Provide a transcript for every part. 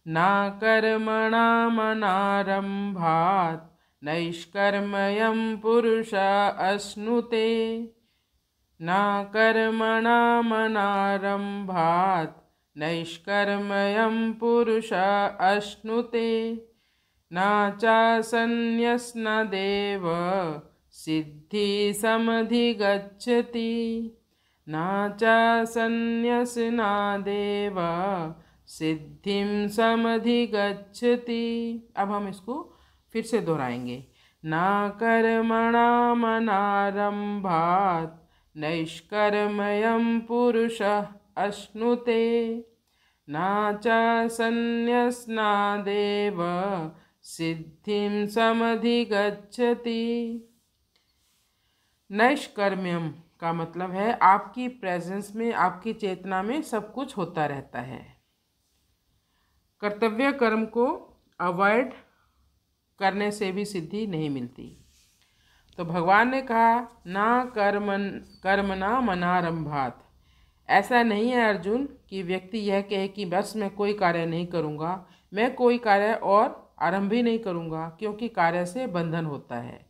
ना कर्मणामनारम्भात् नैष्कर्म्यं पुरुष अश्नुते। न कर्मणामनारम्भात् नैष्कर्म्यं पुरुष अश्नुते। न च सन्न्यस्नदेव सिद्धिसमधिगच्छति। न च सन्न्यस्नादेव सिद्धिं समधिगच्छति। अब हम इसको फिर से दोहराएंगे। न कर्मणामनारम्भात् नैष्कर्म्यं पुरुषः अश्नुते। न च सन्न्यस्नादेव सिद्धिं समधिगच्छति। नैष्कर्म्यम का मतलब है आपकी प्रेजेंस में, आपकी चेतना में सब कुछ होता रहता है। कर्तव्य कर्म को अवॉइड करने से भी सिद्धि नहीं मिलती। तो भगवान ने कहा ना कर्मणा मनारंभात। ऐसा नहीं है अर्जुन कि व्यक्ति यह कहे कि बस मैं कोई कार्य नहीं करूँगा, मैं कोई कार्य और आरंभ ही नहीं करूँगा क्योंकि कार्य से बंधन होता है,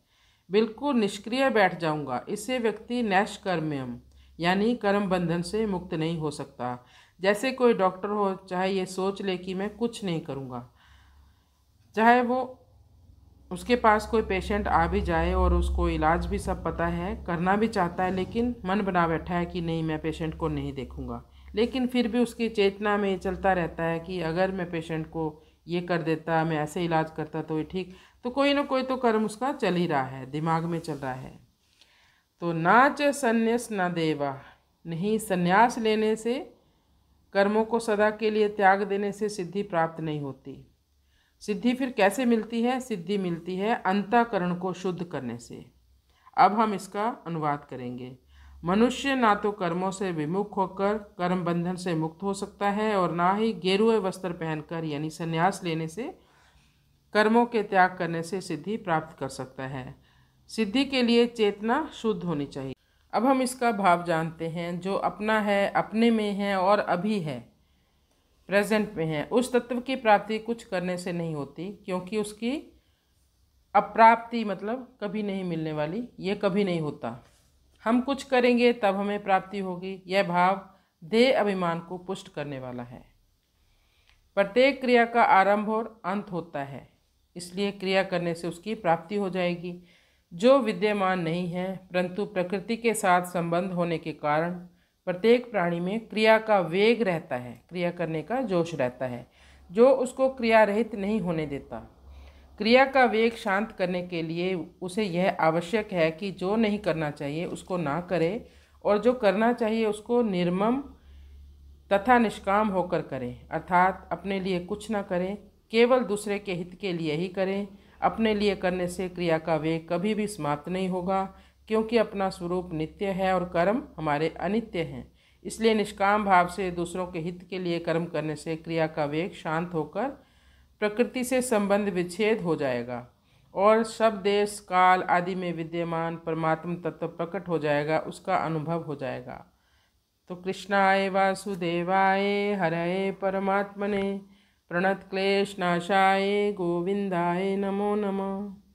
बिल्कुल निष्क्रिय बैठ जाऊँगा। इससे व्यक्ति नैष्कर्म्यम यानी कर्म बंधन से मुक्त नहीं हो सकता। जैसे कोई डॉक्टर हो, चाहे ये सोच ले कि मैं कुछ नहीं करूँगा, चाहे वो उसके पास कोई पेशेंट आ भी जाए और उसको इलाज भी सब पता है, करना भी चाहता है, लेकिन मन बना बैठा है कि नहीं मैं पेशेंट को नहीं देखूंगा, लेकिन फिर भी उसकी चेतना में चलता रहता है कि अगर मैं पेशेंट को ये कर देता, मैं ऐसे इलाज करता तो ये ठीक, तो कोई ना कोई तो कर्म उसका चल ही रहा है, दिमाग में चल रहा है। तो नाच संन्यास न देवा, नहीं संन्यास लेने से, कर्मों को सदा के लिए त्याग देने से सिद्धि प्राप्त नहीं होती। सिद्धि फिर कैसे मिलती है? सिद्धि मिलती है अंतःकरण को शुद्ध करने से। अब हम इसका अनुवाद करेंगे। मनुष्य ना तो कर्मों से विमुख होकर कर्म बंधन से मुक्त हो सकता है और ना ही गेरुए वस्त्र पहनकर यानी संन्यास लेने से कर्मों के त्याग करने से सिद्धि प्राप्त कर सकता है। सिद्धि के लिए चेतना शुद्ध होनी चाहिए। अब हम इसका भाव जानते हैं। जो अपना है, अपने में है और अभी है, प्रेजेंट में है, उस तत्व की प्राप्ति कुछ करने से नहीं होती, क्योंकि उसकी अप्राप्ति मतलब कभी नहीं मिलने वाली, ये कभी नहीं होता। हम कुछ करेंगे तब हमें प्राप्ति होगी, यह भाव देह अभिमान को पुष्ट करने वाला है। प्रत्येक क्रिया का आरंभ और अंत होता है, इसलिए क्रिया करने से उसकी प्राप्ति हो जाएगी। जो विद्यमान नहीं है परंतु प्रकृति के साथ संबंध होने के कारण प्रत्येक प्राणी में क्रिया का वेग रहता है, क्रिया करने का जोश रहता है, जो उसको क्रिया रहित नहीं होने देता। क्रिया का वेग शांत करने के लिए उसे यह आवश्यक है कि जो नहीं करना चाहिए उसको ना करे और जो करना चाहिए उसको निर्मम तथा निष्काम होकर करें, अर्थात अपने लिए कुछ ना करें, केवल दूसरे के हित के लिए ही करें। अपने लिए करने से क्रिया का वेग कभी भी समाप्त नहीं होगा, क्योंकि अपना स्वरूप नित्य है और कर्म हमारे अनित्य हैं। इसलिए निष्काम भाव से दूसरों के हित के लिए कर्म करने से क्रिया का वेग शांत होकर प्रकृति से संबंध विच्छेद हो जाएगा और सब देश काल आदि में विद्यमान परमात्म तत्व प्रकट हो जाएगा, उसका अनुभव हो जाएगा। तो कृष्णाय वासुदेवाय हरये परमात्मने प्रणतक्लेशनाशाय गोविंदाय नमो नमः।